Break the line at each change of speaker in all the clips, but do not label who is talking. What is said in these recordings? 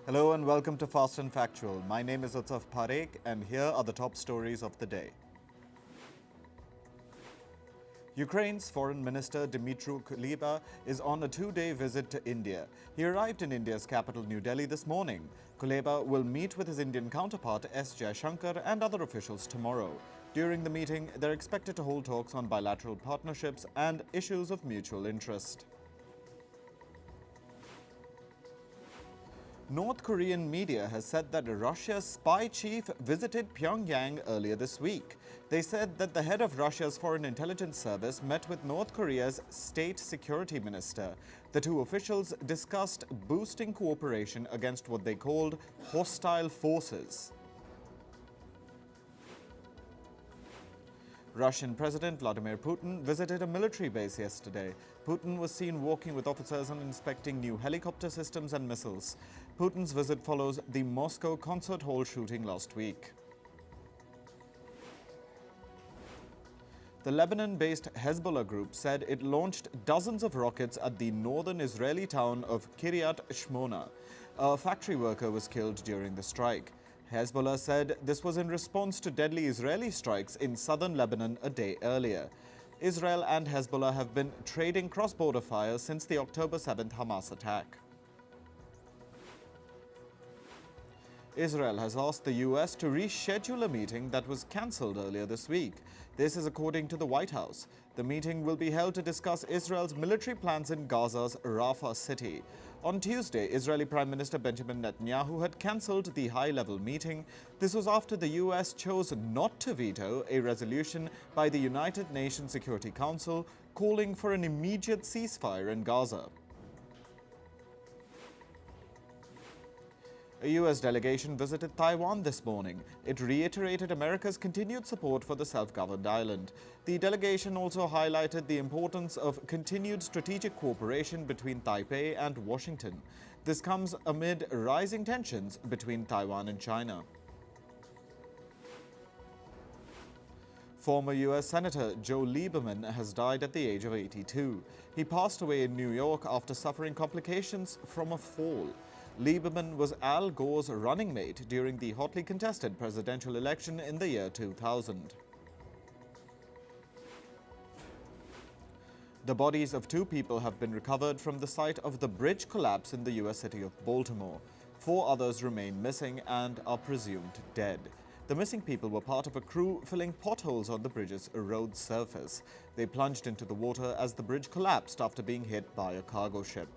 Hello and welcome to Fast and Factual. My name is Utsaf Parekh and here are the top stories of the day. Ukraine's Foreign Minister Dmytro Kuleba is on a two-day visit to India. He arrived in India's capital New Delhi this morning. Kuleba will meet with his Indian counterpart S. Jaishankar and other officials tomorrow. During the meeting, they're expected to hold talks on bilateral partnerships and issues of mutual interest. North Korean media has said that Russia's spy chief visited Pyongyang earlier this week. They said that the head of Russia's Foreign Intelligence Service met with North Korea's State Security Minister. The two officials discussed boosting cooperation against what they called hostile forces. Russian President Vladimir Putin visited a military base yesterday. Putin was seen walking with officers and inspecting new helicopter systems and missiles. Putin's visit follows the Moscow concert hall shooting last week. The Lebanon-based Hezbollah group said it launched dozens of rockets at the northern Israeli town of Kiryat Shmona. A factory worker was killed during the strike. Hezbollah said this was in response to deadly Israeli strikes in southern Lebanon a day earlier. Israel and Hezbollah have been trading cross-border fires since the October 7th Hamas attack. Israel has asked the US to reschedule a meeting that was cancelled earlier this week. This is according to the White House. The meeting will be held to discuss Israel's military plans in Gaza's Rafah city. On Tuesday, Israeli Prime Minister Benjamin Netanyahu had cancelled the high-level meeting. This was after the US chose not to veto a resolution by the United Nations Security Council calling for an immediate ceasefire in Gaza. A US delegation visited Taiwan this morning. It reiterated America's continued support for the self-governed island. The delegation also highlighted the importance of continued strategic cooperation between Taipei and Washington. This comes amid rising tensions between Taiwan and China. Former U.S. Senator Joe Lieberman has died at the age of 82. He passed away in New York after suffering complications from a fall. Lieberman was Al Gore's running mate during the hotly contested presidential election in the year 2000. The bodies of two people have been recovered from the site of the bridge collapse in the U.S. city of Baltimore. 4 others remain missing and are presumed dead. The missing people were part of a crew filling potholes on the bridge's road surface. They plunged into the water as the bridge collapsed after being hit by a cargo ship.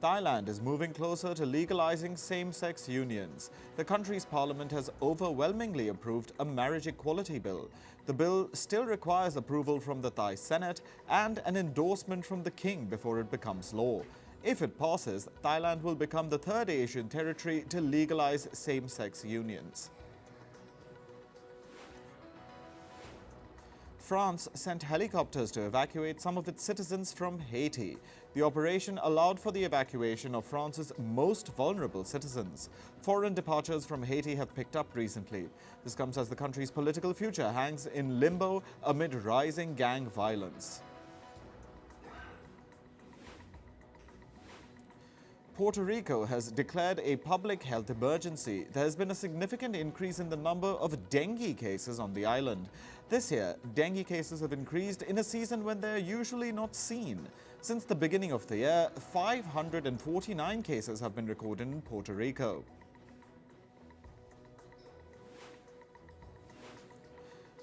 Thailand is moving closer to legalizing same-sex unions. The country's parliament has overwhelmingly approved a marriage equality bill. The bill still requires approval from the Thai Senate and an endorsement from the king before it becomes law. If it passes, Thailand will become the third Asian territory to legalize same-sex unions. France sent helicopters to evacuate some of its citizens from Haiti. The operation allowed for the evacuation of France's most vulnerable citizens. Foreign departures from Haiti have picked up recently. This comes as the country's political future hangs in limbo amid rising gang violence. Puerto Rico has declared a public health emergency. There has been a significant increase in the number of dengue cases on the island. This year, dengue cases have increased in a season when they are usually not seen. Since the beginning of the year, 549 cases have been recorded in Puerto Rico.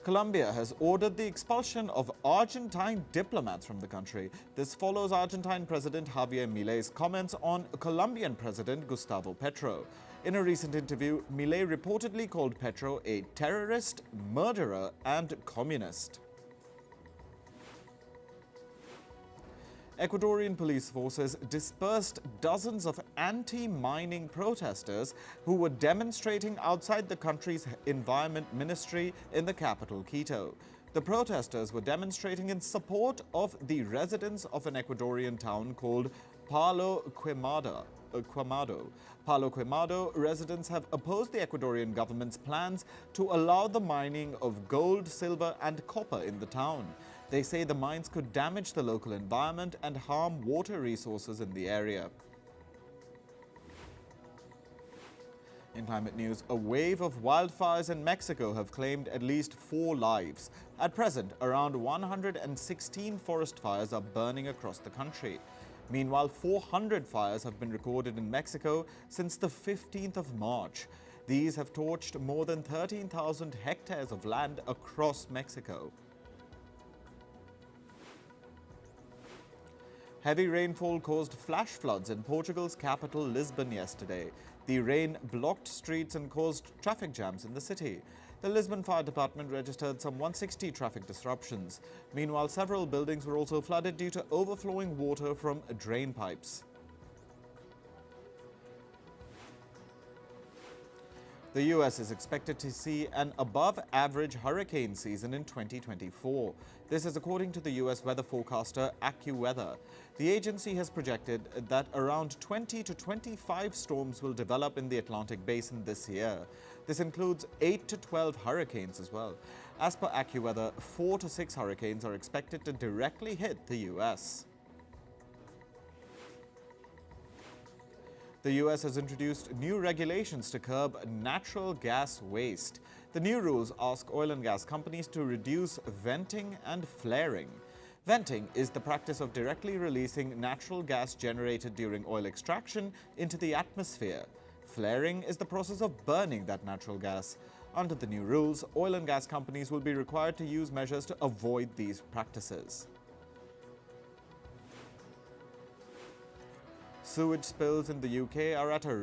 Colombia has ordered the expulsion of Argentine diplomats from the country. This follows Argentine President Javier Milei's comments on Colombian President Gustavo Petro. In a recent interview, Milei reportedly called Petro a terrorist, murderer, and communist. Ecuadorian police forces dispersed dozens of anti-mining protesters who were demonstrating outside the country's environment ministry in the capital, Quito. The protesters were demonstrating in support of the residents of an Ecuadorian town called Palo Quemada. Palo Quemado residents have opposed the Ecuadorian government's plans to allow the mining of gold, silver and copper in the town. They say the mines could damage the local environment and harm water resources in the area. In climate news, a wave of wildfires in Mexico have claimed at least 4 lives. At present, around 116 forest fires are burning across the country. Meanwhile, 400 fires have been recorded in Mexico since the 15th of March. These have torched more than 13,000 hectares of land across Mexico. Heavy rainfall caused flash floods in Portugal's capital, Lisbon, yesterday. The rain blocked streets and caused traffic jams in the city. The Lisbon Fire Department registered some 160 traffic disruptions. Meanwhile, several buildings were also flooded due to overflowing water from drain pipes. The U.S. is expected to see an above-average hurricane season in 2024. This is according to the U.S. weather forecaster AccuWeather. The agency has projected that around 20 to 25 storms will develop in the Atlantic basin this year. This includes 8 to 12 hurricanes as well. As per AccuWeather, 4 to 6 hurricanes are expected to directly hit the U.S. The U.S. has introduced new regulations to curb natural gas waste. The new rules ask oil and gas companies to reduce venting and flaring. Venting is the practice of directly releasing natural gas generated during oil extraction into the atmosphere. Flaring is the process of burning that natural gas. Under the new rules, oil and gas companies will be required to use measures to avoid these practices. Sewage spills in the UK were at a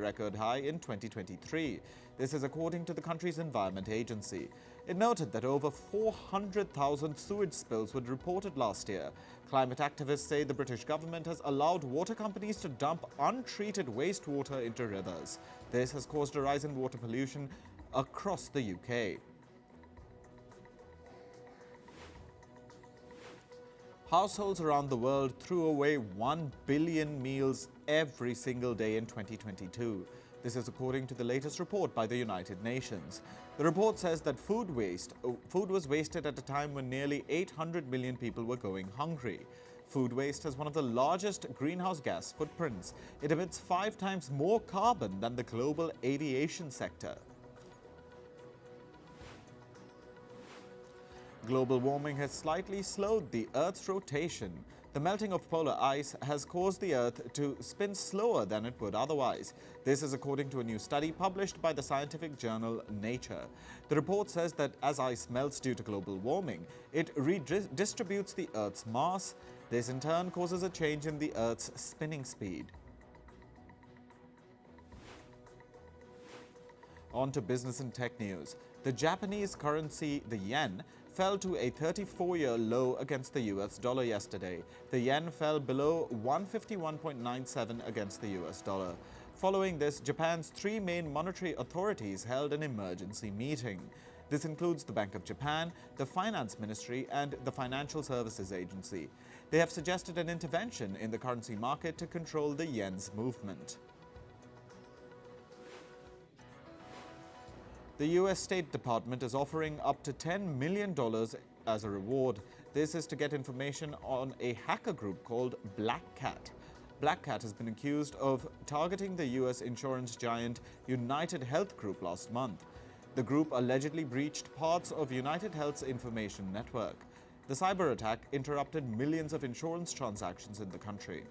record high in 2023. This is according to the country's Environment Agency. It noted that over 400,000 sewage spills were reported last year. Climate activists say the British government has allowed water companies to dump untreated wastewater into rivers. This has caused a rise in water pollution across the UK. Households around the world threw away 1 billion meals every single day in 2022. This is according to the latest report by the United Nations. The report says that food was wasted at a time when nearly 800 million people were going hungry. Food waste has one of the largest greenhouse gas footprints. It emits 5 times more carbon than the global aviation sector. Global warming has slightly slowed the Earth's rotation. The melting of polar ice has caused the Earth to spin slower than it would otherwise. This is according to a new study published by the scientific journal Nature. The report says that as ice melts due to global warming, it redistributes the Earth's mass. This in turn causes a change in the Earth's spinning speed. On to business and tech news. The Japanese currency, the yen, fell to a 34-year low against the US dollar yesterday. The yen fell below 151.97 against the US dollar. Following this, Japan's 3 main monetary authorities held an emergency meeting. This includes the Bank of Japan, the Finance Ministry, and the Financial Services Agency. They have suggested an intervention in the currency market to control the yen's movement. The U.S. State Department is offering up to $10 million as a reward. This is to get information on a hacker group called Black Cat. Black Cat has been accused of targeting the U.S. insurance giant United Health Group last month. The group allegedly breached parts of United Health's information network. The cyber attack interrupted millions of insurance transactions in the country.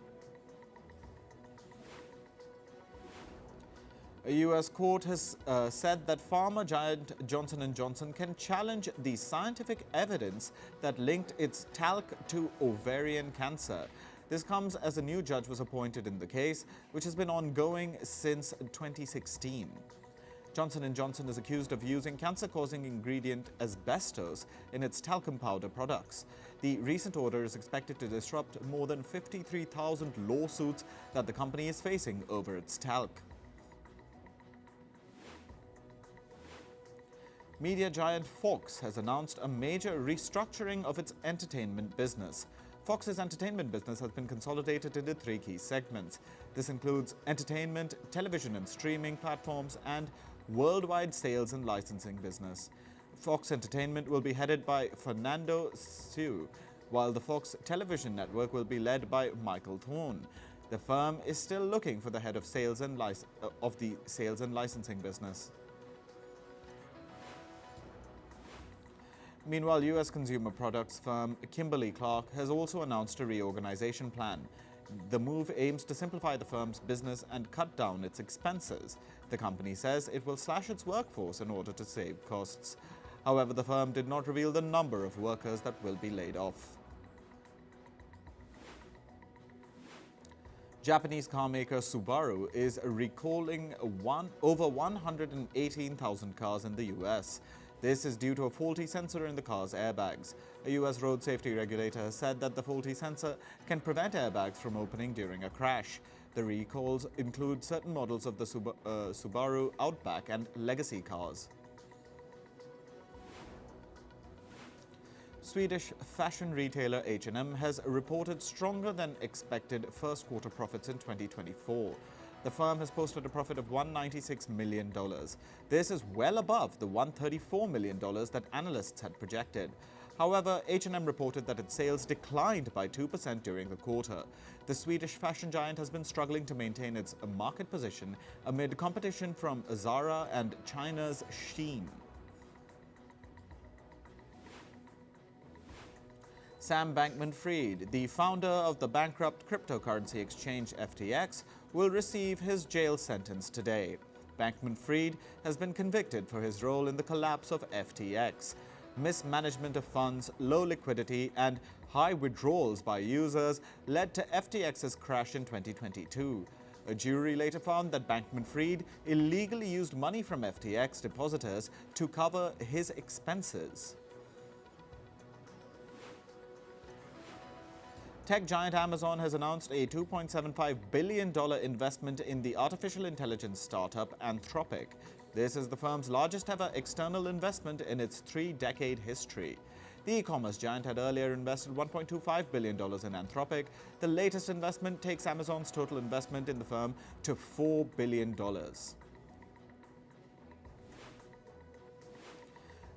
A U.S. court has said that pharma giant Johnson & Johnson can challenge the scientific evidence that linked its talc to ovarian cancer. This comes as a new judge was appointed in the case, which has been ongoing since 2016. Johnson & Johnson is accused of using cancer-causing ingredient asbestos in its talcum powder products. The recent order is expected to disrupt more than 53,000 lawsuits that the company is facing over its talc. Media giant Fox has announced a major restructuring of its entertainment business. Fox's entertainment business has been consolidated into three key segments. This includes entertainment, television and streaming platforms, and worldwide sales and licensing business. Fox Entertainment will be headed by Fernando Siu, while the Fox Television Network will be led by Michael Thorne. The firm is still looking for the head of the sales and licensing business. Meanwhile, U.S. consumer products firm Kimberly-Clark has also announced a reorganization plan. The move aims to simplify the firm's business and cut down its expenses. The company says it will slash its workforce in order to save costs. However, the firm did not reveal the number of workers that will be laid off. Japanese carmaker Subaru is recalling over 118,000 cars in the U.S. This is due to a faulty sensor in the car's airbags. A U.S. road safety regulator has said that the faulty sensor can prevent airbags from opening during a crash. The recalls include certain models of the Subaru Outback and Legacy cars. Swedish fashion retailer H&M has reported stronger than expected first quarter profits in 2024. The firm has posted a profit of $196 million. This is well above the $134 million that analysts had projected. However, H&M reported that its sales declined by 2% during the quarter. The Swedish fashion giant has been struggling to maintain its market position amid competition from Zara and China's Shein. Sam Bankman-Fried, the founder of the bankrupt cryptocurrency exchange FTX, will receive his jail sentence today. Bankman-Fried has been convicted for his role in the collapse of FTX. Mismanagement of funds, low liquidity, and high withdrawals by users led to FTX's crash in 2022. A jury later found that Bankman-Fried illegally used money from FTX depositors to cover his expenses. Tech giant Amazon has announced a $2.75 billion investment in the artificial intelligence startup Anthropic. This is the firm's largest ever external investment in its three-decade history. The e-commerce giant had earlier invested $1.25 billion in Anthropic. The latest investment takes Amazon's total investment in the firm to $4 billion.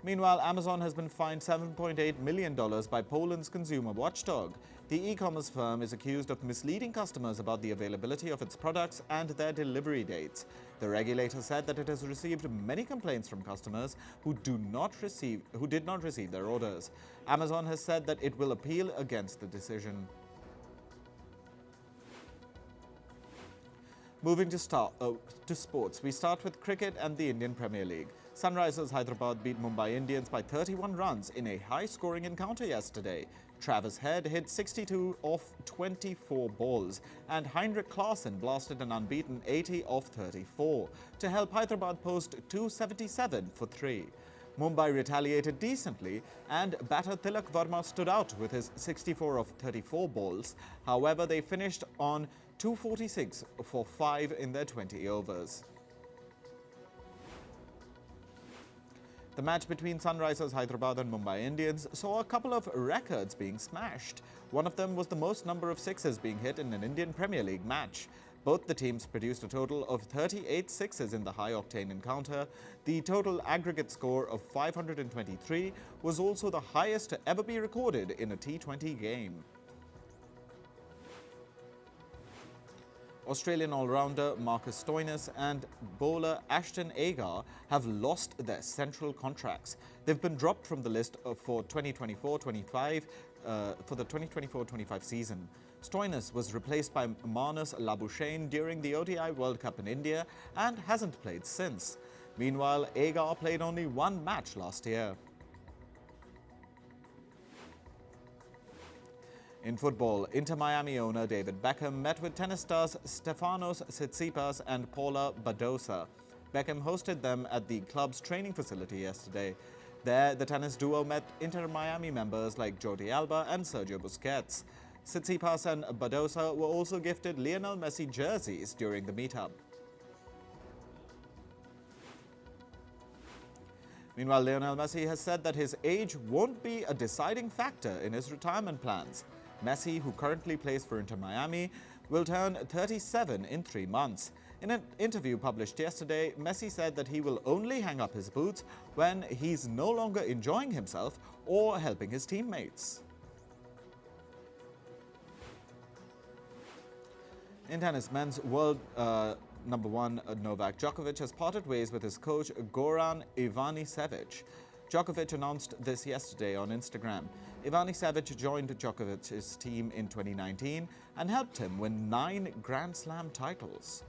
Meanwhile, Amazon has been fined $7.8 million by Poland's consumer watchdog. The e-commerce firm is accused of misleading customers about the availability of its products and their delivery dates. The regulator said that it has received many complaints from customers who did not receive their orders. Amazon has said that it will appeal against the decision. Moving to sports, we start with cricket and the Indian Premier League. Sunrisers Hyderabad beat Mumbai Indians by 31 runs in a high-scoring encounter yesterday. Travis Head hit 62 off 24 balls, and Heinrich Klaasen blasted an unbeaten 80 off 34 to help Hyderabad post 277 for 3. Mumbai retaliated decently, and batter Tilak Varma stood out with his 64 off 34 balls. However, they finished on 246 for 5 in their 20 overs. The match between Sunrisers Hyderabad and Mumbai Indians saw a couple of records being smashed. One of them was the most number of sixes being hit in an Indian Premier League match. Both the teams produced a total of 38 sixes in the high-octane encounter. The total aggregate score of 523 was also the highest to ever be recorded in a T20 game. Australian all-rounder Marcus Stoinis and bowler Ashton Agar have lost their central contracts. They've been dropped from the list for 2024-25 for the 2024-25 season. Stoinis was replaced by Marnus Labuschagne during the ODI World Cup in India and hasn't played since. Meanwhile, Agar played only one match last year. In football, Inter Miami owner David Beckham met with tennis stars Stefanos Tsitsipas and Paula Badosa. Beckham hosted them at the club's training facility yesterday. There, the tennis duo met Inter Miami members like Jordi Alba and Sergio Busquets. Tsitsipas and Badosa were also gifted Lionel Messi jerseys during the meetup. Meanwhile, Lionel Messi has said that his age won't be a deciding factor in his retirement plans. Messi, who currently plays for Inter Miami, will turn 37 in 3 months. In an interview published yesterday, Messi said that he will only hang up his boots when he's no longer enjoying himself or helping his teammates. In tennis, men's world number one Novak Djokovic has parted ways with his coach Goran Ivanisevic. Djokovic announced this yesterday on Instagram. Ivanisevic joined Djokovic's team in 2019 and helped him win 9 Grand Slam titles.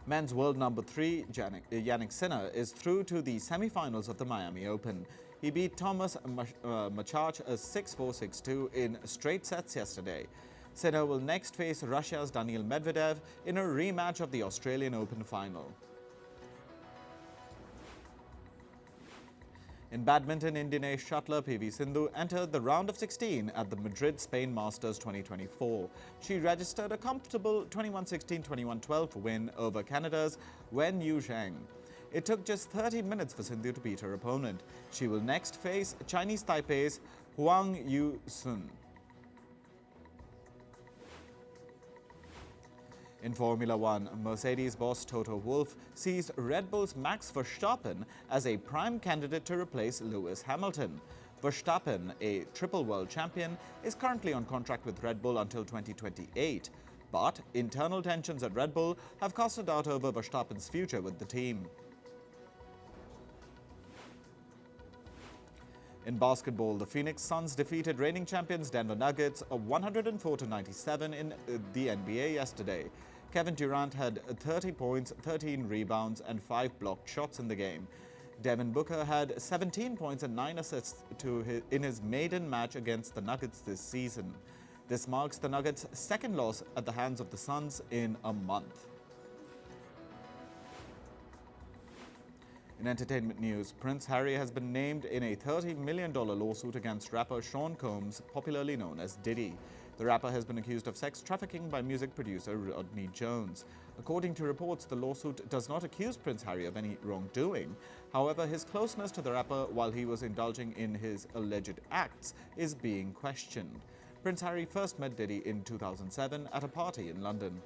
Men's world number 3 Jannik Sinner is through to the semi-finals of the Miami Open. He beat Thomas Machach 6-4, 6-2 in straight sets yesterday. Sinner will next face Russia's Daniil Medvedev in a rematch of the Australian Open final. In badminton, Indian shuttler PV Sindhu entered the round of 16 at the Madrid Spain Masters 2024. She registered a comfortable 21-16, 21-12 win over Canada's Wen Yu Zhang. It took just 30 minutes for Sindhu to beat her opponent. She will next face Chinese Taipei's Huang Yu-sun. In Formula One, Mercedes boss Toto Wolff sees Red Bull's Max Verstappen as a prime candidate to replace Lewis Hamilton. Verstappen, a triple world champion, is currently on contract with Red Bull until 2028. But internal tensions at Red Bull have cast a doubt over Verstappen's future with the team. In basketball, the Phoenix Suns defeated reigning champions Denver Nuggets 104-97 in the NBA yesterday. Kevin Durant had 30 points, 13 rebounds and 5 blocked shots in the game. Devin Booker had 17 points and 9 assists in his maiden match against the Nuggets this season. This marks the Nuggets' second loss at the hands of the Suns in a month. In entertainment news, Prince Harry has been named in a $30 million lawsuit against rapper Sean Combs, popularly known as Diddy. The rapper has been accused of sex trafficking by music producer Rodney Jones. According to reports, the lawsuit does not accuse Prince Harry of any wrongdoing. However, his closeness to the rapper while he was indulging in his alleged acts is being questioned. Prince Harry first met Diddy in 2007 at a party in London.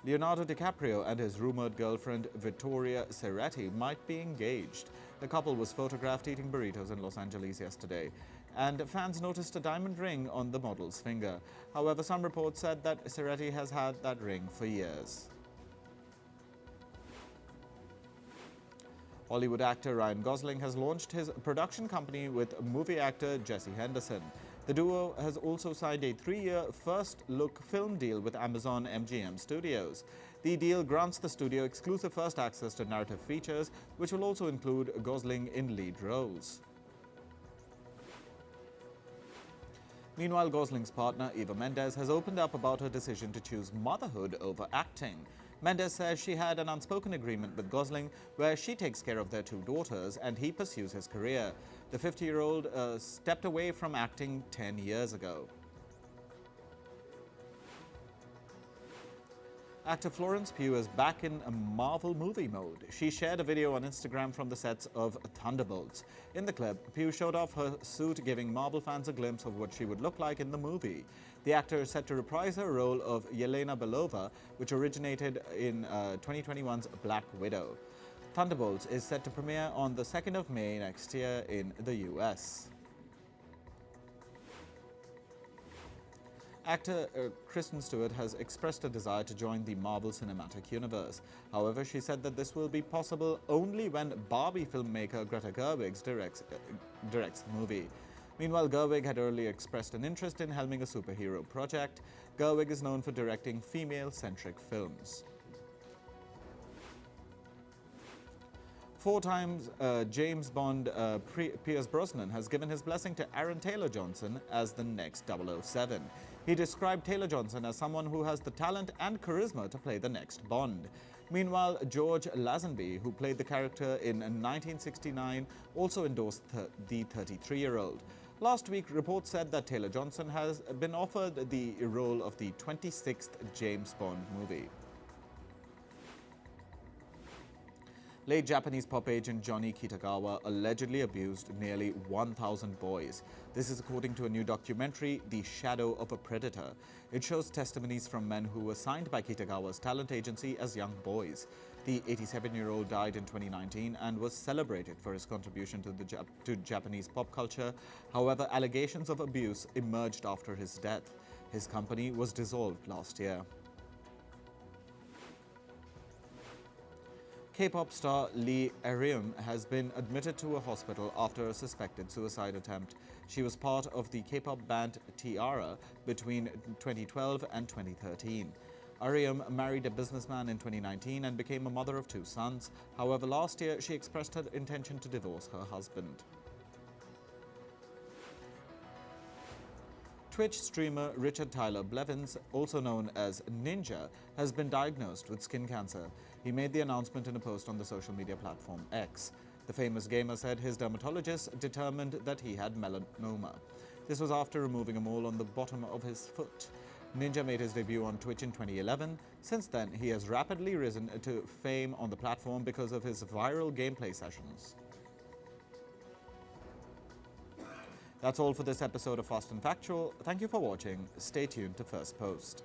Leonardo DiCaprio and his rumored girlfriend Vittoria Ceretti might be engaged. The couple was photographed eating burritos in Los Angeles yesterday, and fans noticed a diamond ring on the model's finger. However, some reports said that Ceretti has had that ring for years. Hollywood actor Ryan Gosling has launched his production company with movie actor Jesse Henderson. The duo has also signed a 3-year first-look film deal with Amazon MGM Studios. The deal grants the studio exclusive first access to narrative features, which will also include Gosling in lead roles. Meanwhile, Gosling's partner, Eva Mendes, has opened up about her decision to choose motherhood over acting. Mendes says she had an unspoken agreement with Gosling where she takes care of their 2 daughters and he pursues his career. The 50-year-old stepped away from acting 10 years ago. Actor Florence Pugh is back in a Marvel movie mode. She shared a video on Instagram from the sets of Thunderbolts. In the clip, Pugh showed off her suit, giving Marvel fans a glimpse of what she would look like in the movie. The actor is set to reprise her role of Yelena Belova, which originated in 2021's Black Widow. Thunderbolts is set to premiere on the 2nd of May next year in the US. Actor Kristen Stewart has expressed a desire to join the Marvel Cinematic Universe. However, she said that this will be possible only when Barbie filmmaker Greta Gerwig directs the movie. Meanwhile, Gerwig had earlier expressed an interest in helming a superhero project. Gerwig is known for directing female-centric films. 4 times James Bond Pierce Brosnan has given his blessing to Aaron Taylor-Johnson as the next 007. He described Taylor-Johnson as someone who has the talent and charisma to play the next Bond. Meanwhile, George Lazenby, who played the character in 1969, also endorsed the 33-year-old. Last week, reports said that Taylor-Johnson has been offered the role of the 26th James Bond movie. Late Japanese pop agent Johnny Kitagawa allegedly abused nearly 1,000 boys. This is according to a new documentary, The Shadow of a Predator. It shows testimonies from men who were signed by Kitagawa's talent agency as young boys. The 87-year-old died in 2019 and was celebrated for his contribution to Japanese pop culture. However, allegations of abuse emerged after his death. His company was dissolved last year. K-pop star Lee Arim has been admitted to a hospital after a suspected suicide attempt. She was part of the K-pop band Tiara between 2012 and 2013. Arim married a businessman in 2019 and became a mother of 2 sons. However, last year she expressed her intention to divorce her husband. Twitch streamer Richard Tyler Blevins, also known as Ninja, has been diagnosed with skin cancer. He made the announcement in a post on the social media platform X. The famous gamer said his dermatologist determined that he had melanoma. This was after removing a mole on the bottom of his foot. Ninja made his debut on Twitch in 2011. Since then, he has rapidly risen to fame on the platform because of his viral gameplay sessions. That's all for this episode of Fast and Factual. Thank you for watching. Stay tuned to Firstpost.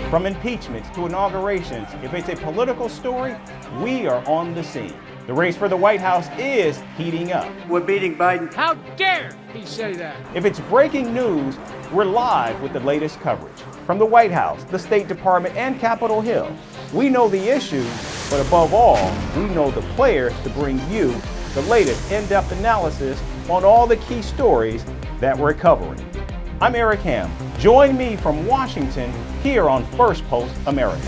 From impeachments to inaugurations, if it's a political story, we are on the scene. The race for the White House is heating up.
We're beating Biden.
How dare he say that?
If it's breaking news, we're live with the latest coverage. From the White House, the State Department, and Capitol Hill, we know the issues, but above all, we know the players to bring you the latest in-depth analysis on all the key stories that we're covering. I'm Eric Ham. Join me from Washington here on Firstpost America.